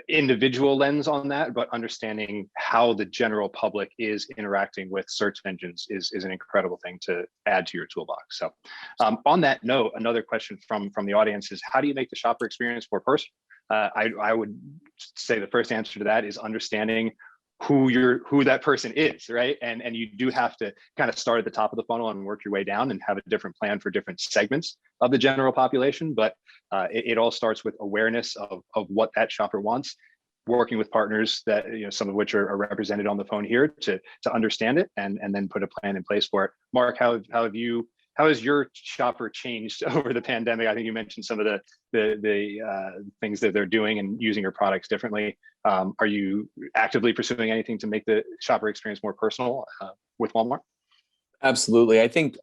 individual lens on that, but understanding how the general public is interacting with search engines is an incredible thing to add to your toolbox. So on that note, another question from the audience is, how do you make the shopper experience more personal? I would say the first answer to that is understanding who that person is, right? And you do have to kind of start at the top of the funnel and work your way down and have a different plan for different segments of the general population. But it all starts with awareness of what that shopper wants, working with partners that, some of which are represented on the phone here to understand it and then put a plan in place for it. Mark, how has your shopper changed over the pandemic? I think you mentioned some of the things that they're doing and using your products differently. Are you actively pursuing anything to make the shopper experience more personal with Walmart? Absolutely. I think,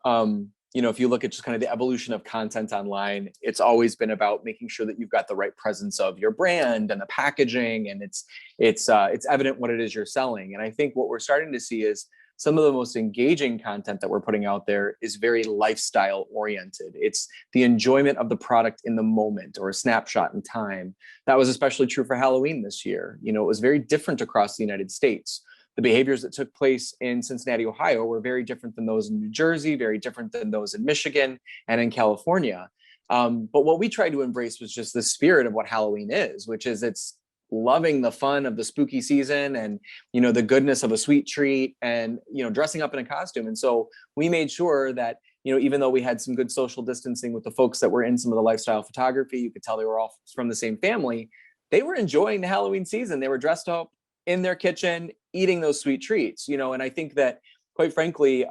if you look at just kind of the evolution of content online, it's always been about making sure that you've got the right presence of your brand and the packaging, and it's evident what it is you're selling. And I think what we're starting to see is some of the most engaging content that we're putting out there is very lifestyle oriented. It's the enjoyment of the product in the moment, or a snapshot in time. That was especially true for Halloween this year. It was very different across the United States. The behaviors that took place in Cincinnati, Ohio were very different than those in New Jersey, very different than those in Michigan and in California. But what we tried to embrace was just the spirit of what Halloween is, which is it's loving the fun of the spooky season and, the goodness of a sweet treat and, dressing up in a costume. And so we made sure that, even though we had some good social distancing with the folks that were in some of the lifestyle photography, you could tell they were all from the same family. They were enjoying the Halloween season. They were dressed up in their kitchen, eating those sweet treats, and I think that, quite frankly,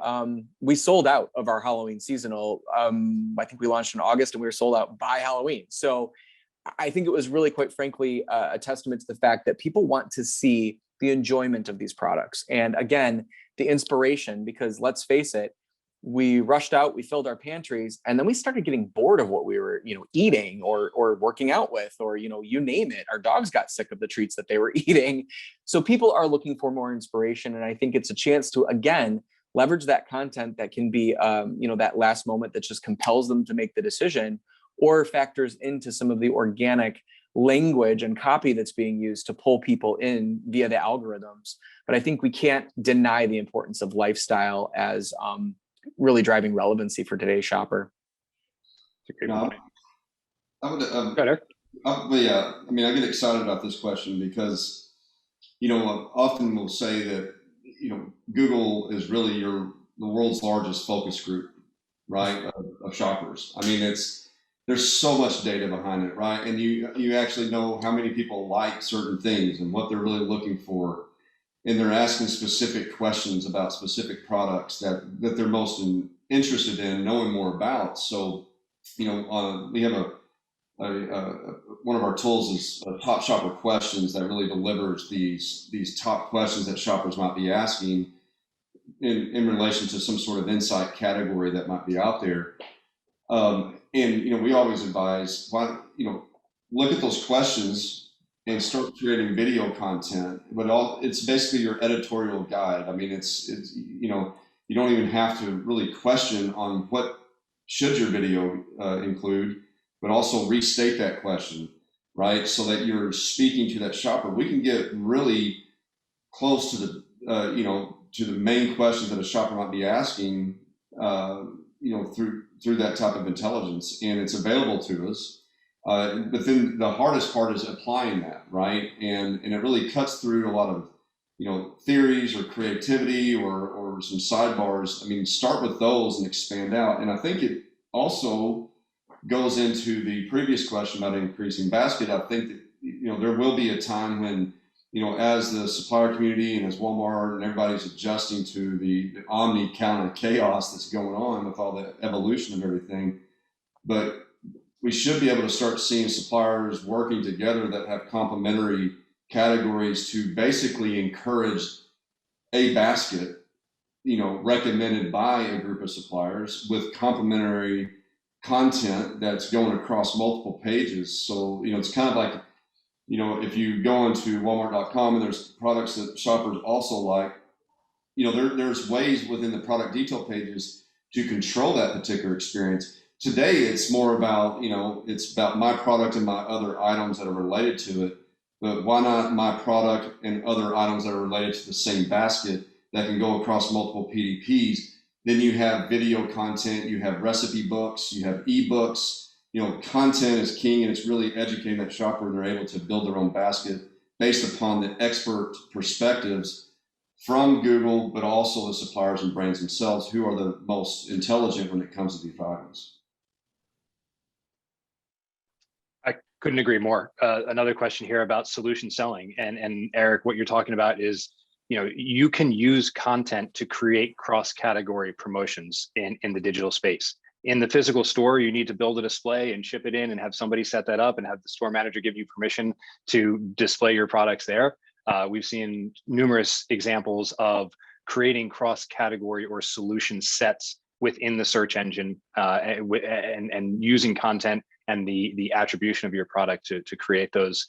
we sold out of our Halloween seasonal. I think we launched in August and we were sold out by Halloween. So I think it was really, quite frankly, a testament to the fact that people want to see the enjoyment of these products. And again, the inspiration, because let's face it, we rushed out, we filled our pantries, and then we started getting bored of what we were, eating or working out with, or, you name it. Our dogs got sick of the treats that they were eating. So people are looking for more inspiration. And I think it's a chance to, again, leverage that content that can be, that last moment that just compels them to make the decision, or factors into some of the organic language and copy that's being used to pull people in via the algorithms. But I think we can't deny the importance of lifestyle as, really driving relevancy for today's shopper. I would, Better. I get excited about this question because, often we'll say that, Google is really the world's largest focus group, right, of shoppers. There's so much data behind it, right? And you actually know how many people like certain things and what they're really looking for. And they're asking specific questions about specific products that they're most interested in knowing more about. So, we have one of our tools is Top Shopper Questions that really delivers these top questions that shoppers might be asking in relation to some sort of insight category that might be out there. And we always advise, look at those questions and start creating video content. But it's basically your editorial guide. I mean, it's you don't even have to really question on what should your video include, but also restate that question, right? So that you're speaking to that shopper. We can get really close to the to the main questions that a shopper might be asking, through that type of intelligence, and it's available to us. But then the hardest part is applying that, right? And it really cuts through a lot of theories or creativity or some sidebars. I mean, start with those and expand out. And I think it also goes into the previous question about increasing basket. I think that there will be a time when as the supplier community and as Walmart and everybody's adjusting to the omni kind of chaos that's going on with all the evolution of everything, but we should be able to start seeing suppliers working together that have complementary categories to basically encourage a basket, recommended by a group of suppliers with complementary content that's going across multiple pages. So, it's kind of like, if you go into Walmart.com and there's products that shoppers also like, there's ways within the product detail pages to control that particular experience. Today, it's more about, it's about my product and my other items that are related to it. But why not my product and other items that are related to the same basket that can go across multiple PDPs? Then you have video content, you have recipe books, you have ebooks. Content is king, and it's really educating that shopper, and they're able to build their own basket based upon the expert perspectives from Google, but also the suppliers and brands themselves, who are the most intelligent when it comes to these items. I couldn't agree more. Another question here about solution selling, and Eric, what you're talking about is, you can use content to create cross-category promotions in the digital space. In the physical store, you need to build a display and ship it in and have somebody set that up and have the store manager give you permission to display your products there. We've seen numerous examples of creating cross-category or solution sets within the search engine, and using content and the attribution of your product to create those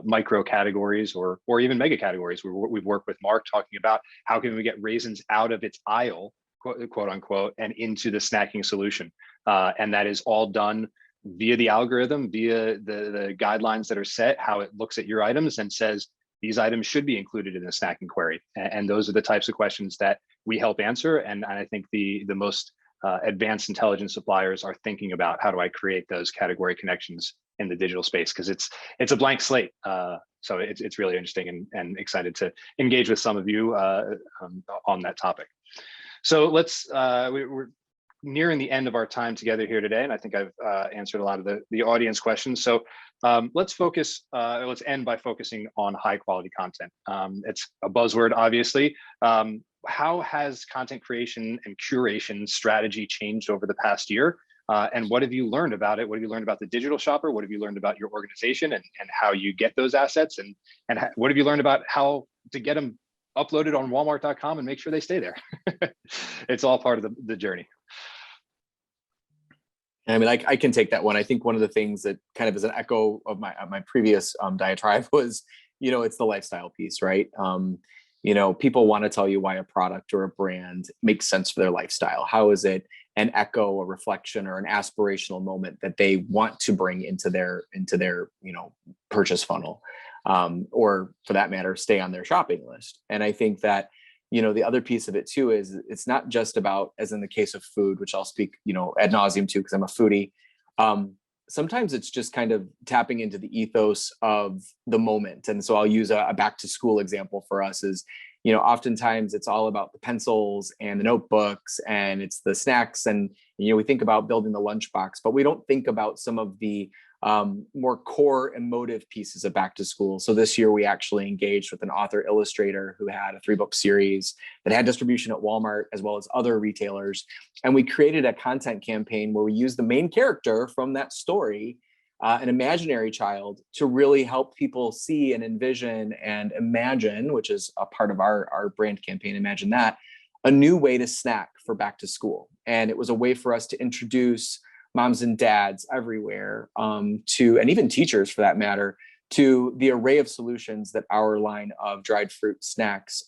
micro categories or even mega categories. We've worked with Mark talking about how can we get raisins out of its aisle, quote unquote, and into the snacking solution. And that is all done via the algorithm, via the guidelines that are set, how it looks at your items and says, these items should be included in the snacking query. And those are the types of questions that we help answer. And I think the most advanced intelligence suppliers are thinking about, how do I create those category connections in the digital space? Because it's a blank slate. So it's really interesting, and excited to engage with some of you on that topic. So we're nearing the end of our time together here today, and I think I've answered a lot of the audience questions. So let's end by focusing on high quality content. It's a buzzword, obviously. How has content creation and curation strategy changed over the past year? And what have you learned about it? What have you learned about the digital shopper? What have you learned about your organization and how you get those assets? And what have you learned about how to get them uploaded on Walmart.com and make sure they stay there? It's all part of the journey. I mean, I can take that one. I think one of the things that kind of is an echo of my previous diatribe was, it's the lifestyle piece, right? People want to tell you why a product or a brand makes sense for their lifestyle. How is it an echo, a reflection, or an aspirational moment that they want to bring into their purchase funnel, or for that matter, stay on their shopping list. And I think that, the other piece of it too is it's not just about, as in the case of food, which I'll speak, ad nauseum to, because I'm a foodie. Sometimes it's just kind of tapping into the ethos of the moment. And so I'll use a back to school example for us is, oftentimes it's all about the pencils and the notebooks and it's the snacks. And, we think about building the lunchbox, but we don't think about some of the more core emotive pieces of back to school. So this year we actually engaged with an author illustrator who had a 3-book series that had distribution at Walmart as well as other retailers. And we created a content campaign where we used the main character from that story, an imaginary child, to really help people see and envision and imagine, which is a part of our brand campaign, Imagine That, a new way to snack for back to school. And it was a way for us to introduce moms and dads everywhere to, and even teachers for that matter, to the array of solutions that our line of dried fruit snacks,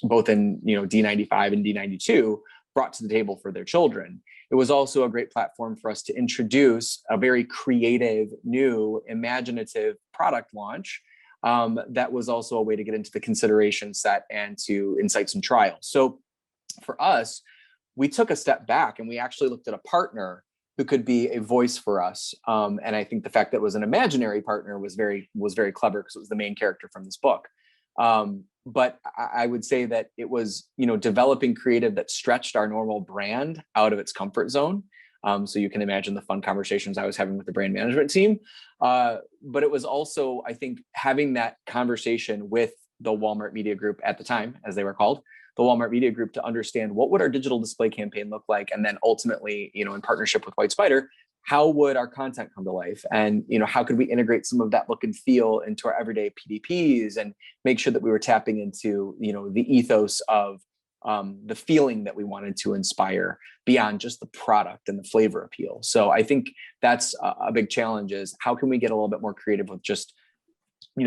both in D95 and D92, brought to the table for their children. It was also a great platform for us to introduce a very creative, new, imaginative product launch that was also a way to get into the consideration set and to incite some trials. So for us, we took a step back and we actually looked at a partner who could be a voice for us. And I think the fact that it was an imaginary partner was very clever because it was the main character from this book. But I would say that it was, developing creative that stretched our normal brand out of its comfort zone. So you can imagine the fun conversations I was having with the brand management team. But it was also, I think, having that conversation with the Walmart Media Group at the time, as they were called, the Walmart Media Group, to understand what would our digital display campaign look like. And then ultimately, in partnership with White Spider, how would our content come to life? And, how could we integrate some of that look and feel into our everyday PDPs and make sure that we were tapping into, the ethos of the feeling that we wanted to inspire beyond just the product and the flavor appeal. So I think that's a big challenge, is how can we get a little bit more creative with just,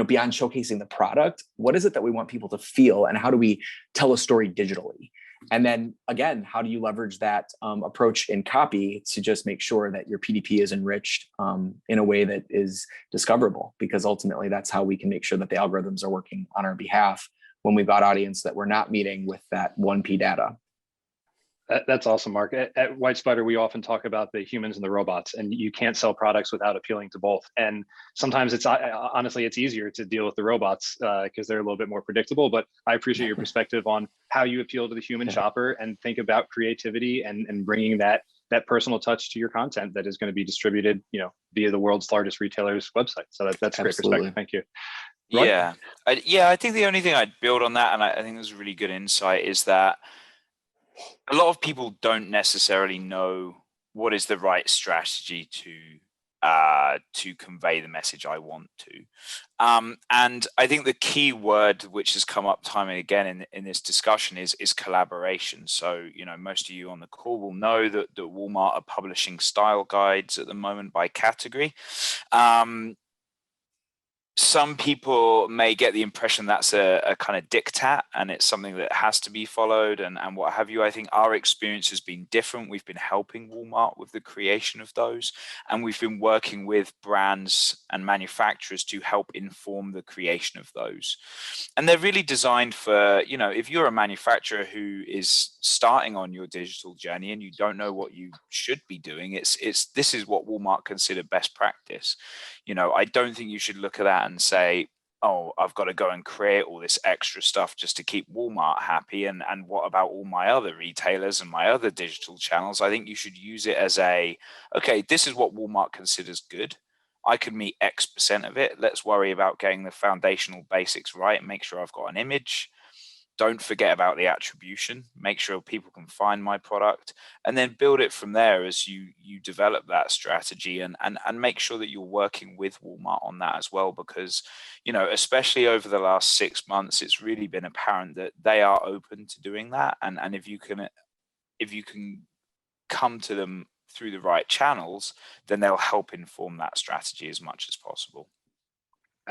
beyond showcasing the product, what is it that we want people to feel, and how do we tell a story digitally? And then again, how do you leverage that approach in copy to just make sure that your PDP is enriched in a way that is discoverable? Because ultimately that's how we can make sure that the algorithms are working on our behalf when we've got audience that we're not meeting with that 1P data. That's awesome, Mark. At White Spider, we often talk about the humans and the robots, and you can't sell products without appealing to both. And sometimes it's honestly, it's easier to deal with the robots because they're a little bit more predictable. But I appreciate your perspective on how you appeal to the human shopper and think about creativity and bringing that personal touch to your content that is going to be distributed, via the world's largest retailer's website. So that's a great perspective. Thank you. Right? I think the only thing I'd build on that, and I think there's a really good insight, is that a lot of people don't necessarily know what is the right strategy to convey the message I want to. And I think the key word which has come up time and again in this discussion is collaboration. So, most of you on the call will know that Walmart are publishing style guides at the moment by category. Some people may get the impression that's a kind of diktat and it's something that has to be followed and what have you. I think our experience has been different. We've been helping Walmart with the creation of those, and we've been working with brands and manufacturers to help inform the creation of those. And they're really designed for, if you're a manufacturer who is starting on your digital journey and you don't know what you should be doing, this is what Walmart consider best practice. I don't think you should look at that and say, oh, I've got to go and create all this extra stuff just to keep Walmart happy. And what about all my other retailers and my other digital channels? I think you should use it as okay, this is what Walmart considers good. I can meet X% of it. Let's worry about getting the foundational basics right and make sure I've got an image. Don't forget about the attribution. Make sure people can find my product, and then build it from there as you develop that strategy, and make sure that you're working with Walmart on that as well, because especially over the last 6 months, it's really been apparent that they are open to doing that, and if you can come to them through the right channels, then they'll help inform that strategy as much as possible.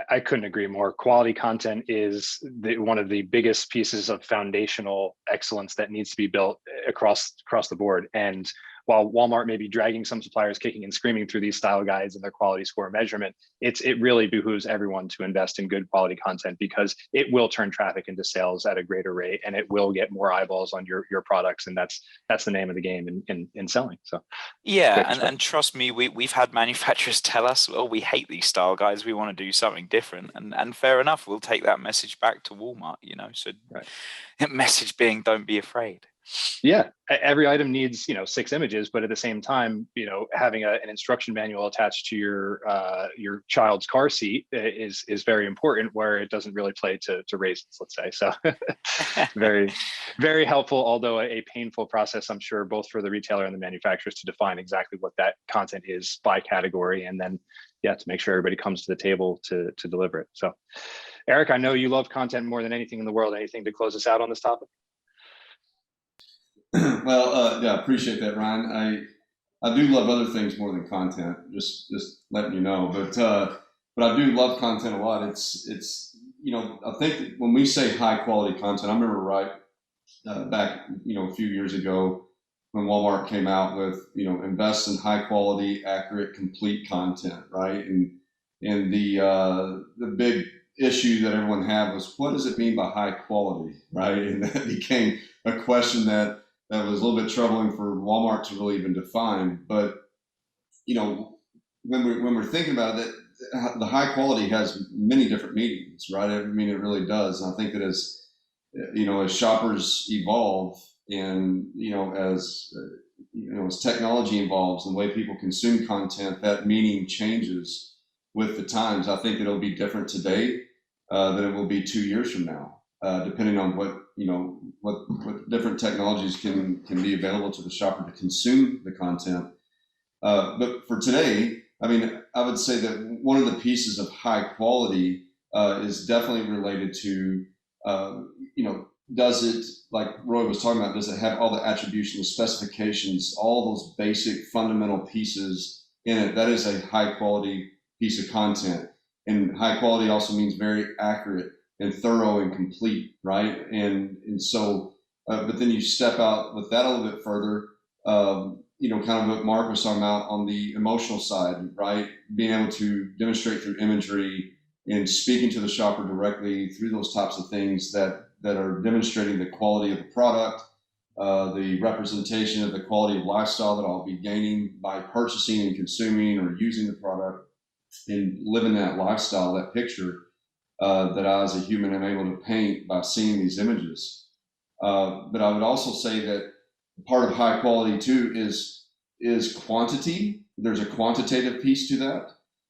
I couldn't agree more. Quality content is one of the biggest pieces of foundational excellence that needs to be built across the board. And while Walmart may be dragging some suppliers kicking and screaming through these style guides and their quality score measurement, it really behooves everyone to invest in good quality content, because it will turn traffic into sales at a greater rate, and it will get more eyeballs on your products, and that's the name of the game in selling. So and trust me, we've had manufacturers tell us, well, we hate these style guides, we want to do something different, and fair enough, we'll take that message back to Walmart. So right. Message being, don't be afraid. Yeah, every item needs 6 images, but at the same time, having an instruction manual attached to your child's car seat is very important, where it doesn't really play to raisins, let's say. So very, very helpful, although a painful process, I'm sure, both for the retailer and the manufacturers to define exactly what that content is by category, and then to make sure everybody comes to the table to deliver it. So Eric, I know you love content more than anything in the world. Anything to close us out on this topic? Well, yeah, appreciate that, Ryan. I do love other things more than content. Just letting you know, but I do love content a lot. It's I think that when we say high quality content, I remember back a few years ago when Walmart came out with invest in high quality, accurate, complete content, right? And the big issue that everyone had was, what does it mean by high quality, right? And that became a question that was a little bit troubling for Walmart to really even define. But when we're thinking about it, the high quality has many different meanings, right? I mean, it really does. And I think that as shoppers evolve, and as technology evolves and the way people consume content, that meaning changes with the times. I think it'll be different today than it will be 2 years from now, depending on what different technologies can be available to the shopper to consume the content. But for today, I mean, I would say that one of the pieces of high quality is definitely related to, does it, like Roy was talking about, does it have all the attribution, the specifications, all those basic fundamental pieces in it? That is a high quality piece of content. And high quality also means very accurate and thorough and complete, right? And so, but then you step out with that a little bit further, kind of what Mark was talking about on the emotional side, right? Being able to demonstrate through imagery and speaking to the shopper directly through those types of things that are demonstrating the quality of the product, the representation of the quality of lifestyle that I'll be gaining by purchasing and consuming or using the product, and living that lifestyle, that picture that I as a human am able to paint by seeing these images. But I would also say that part of high quality too is quantity. There's a quantitative piece to that,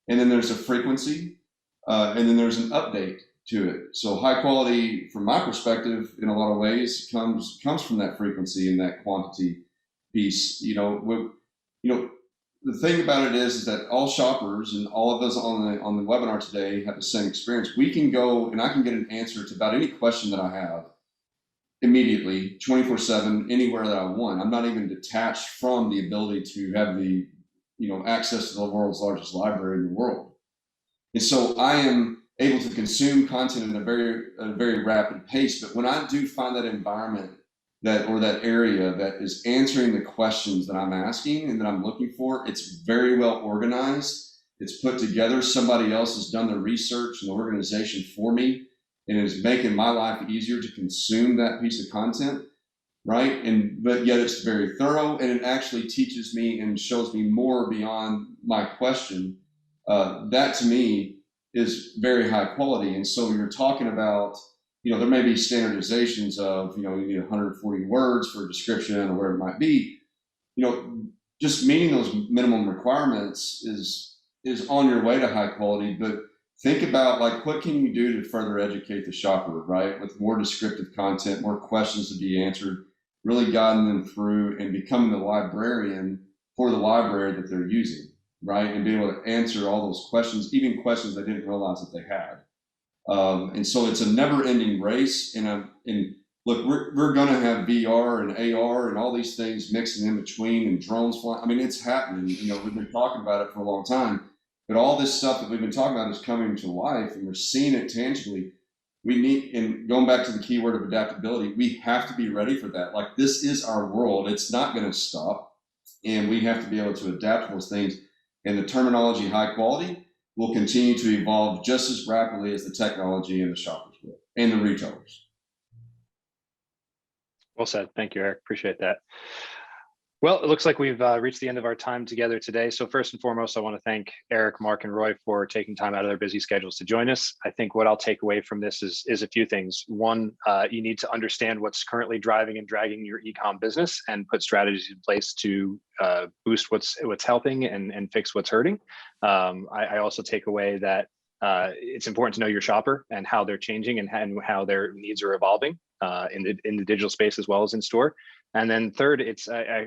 and then there's a frequency, and then there's an update to it. So high quality, from my perspective, in a lot of ways, comes from that frequency and that quantity piece. The thing about it is that all shoppers and all of us on the webinar today have the same experience. We can go and I can get an answer to about any question that I have immediately, 24/7, anywhere that I want. I'm not even detached from the ability to have the access to the world's largest library in the world. And so I am able to consume content at a very rapid pace. But when I do find that environment or that area that is answering the questions that I'm asking and that I'm looking for, it's very well organized. It's put together. Somebody else has done the research and the organization for me, and is making my life easier to consume that piece of content, right? But yet it's very thorough, and it actually teaches me and shows me more beyond my question. That to me is very high quality. And so you're talking about, there may be standardizations of, you need 140 words for a description or whatever it might be. Just meeting those minimum requirements is on your way to high quality. But think about, like, what can you do to further educate the shopper, right? With more descriptive content, more questions to be answered, really guiding them through and becoming the librarian for the library that they're using, right? And being able to answer all those questions, even questions they didn't realize that they had. And so it's a never-ending race. And look, we're going to have VR and AR and all these things mixing in between, and drones flying. I mean, it's happening. We've been talking about it for a long time. But all this stuff that we've been talking about is coming to life, and we're seeing it tangibly. We need, and going back to the key word of adaptability, we have to be ready for that. Like, this is our world. It's not going to stop. And we have to be able to adapt to those things. And the terminology high quality will continue to evolve just as rapidly as the technology and the shoppers will, and the retailers. Well said. Thank you, Eric. Appreciate that. Well, it looks like we've reached the end of our time together today. So first and foremost, I want to thank Eric, Mark, and Roy for taking time out of their busy schedules to join us. I think what I'll take away from this is a few things. One, you need to understand what's currently driving and dragging your e-com business, and put strategies in place to boost what's helping and fix what's hurting. I also take away that it's important to know your shopper and how they're changing and how their needs are evolving in the digital space as well as in store. And then third,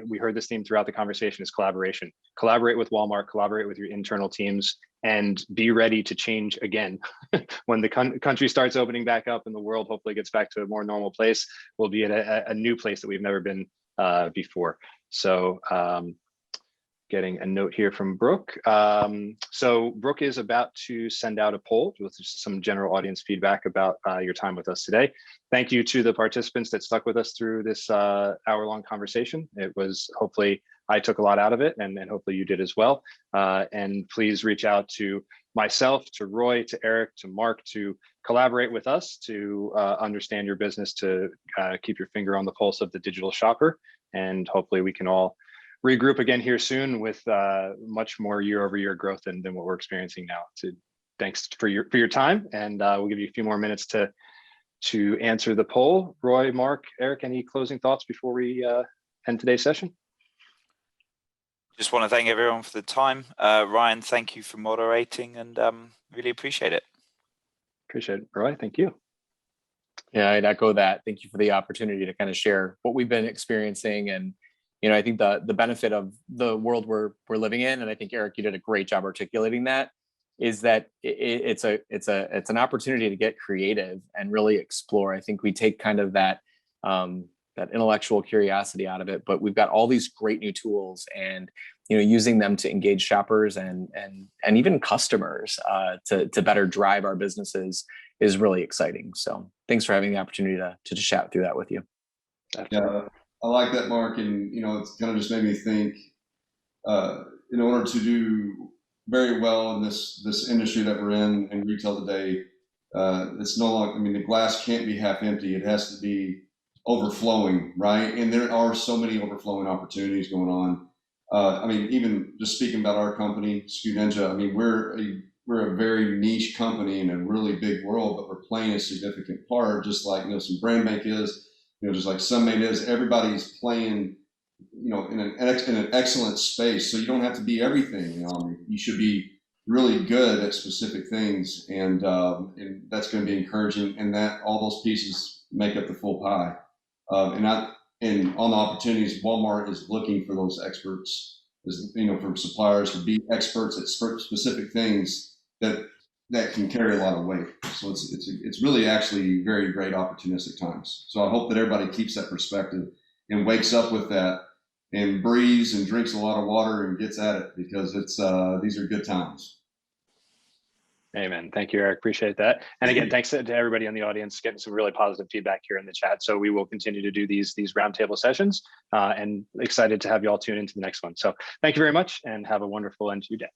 we heard this theme throughout the conversation, is collaboration. Collaborate with Walmart, collaborate with your internal teams, and be ready to change again. When the country starts opening back up and the world hopefully gets back to a more normal place, we'll be at a new place that we've never been before. So getting a note here from Brooke. So Brooke is about to send out a poll with some general audience feedback about your time with us today. Thank you to the participants that stuck with us through this hour-long conversation. It was, hopefully I took a lot out of it, and hopefully you did as well. And please reach out to myself, to Roy, to Eric, to Mark, to collaborate with us to understand your business, to keep your finger on the pulse of the digital shopper. And hopefully we can all regroup again here soon with much more year-over-year growth than what we're experiencing now. Thanks for your time, and we'll give you a few more minutes to answer the poll. Roy, Mark, Eric, any closing thoughts before we end today's session? Just want to thank everyone for the time. Ryan, thank you for moderating, and really appreciate it. Appreciate it, Roy. Thank you. Yeah, I'd echo that. Thank you for the opportunity to kind of share what we've been experiencing. And I think the benefit of the world we're living in, and I think Eric, you did a great job articulating that, is that it's an opportunity to get creative and really explore. I think we take kind of that intellectual curiosity out of it, but we've got all these great new tools, and using them to engage shoppers and even customers to better drive our businesses is really exciting. So thanks for having the opportunity to chat through that with you. Yeah, I like that, Mark, and it's kind of just made me think. In order to do very well in this industry that we're in retail today, it's no longer. I mean, the glass can't be half empty; it has to be overflowing, right? And there are so many overflowing opportunities going on. I mean, even just speaking about our company, Scoot Ninja. I mean, we're a very niche company in a really big world, but we're playing a significant part, just like some brand bank is. Just like Sunmade is, everybody's playing, in an excellent space. So you don't have to be everything. You should be really good at specific things, and that's going to be encouraging. And that all those pieces make up the full pie. And on the opportunities, Walmart is looking for those experts, for suppliers to be experts at specific things that can carry a lot of weight. So it's really actually very great opportunistic times. So I hope that everybody keeps that perspective and wakes up with that and breathes and drinks a lot of water and gets at it, because these are good times. Amen. Thank you, Eric. Appreciate that. And again, thanks to everybody in the audience, getting some really positive feedback here in the chat. So we will continue to do these roundtable sessions, and excited to have you all tune into the next one. So thank you very much, and have a wonderful end to your day.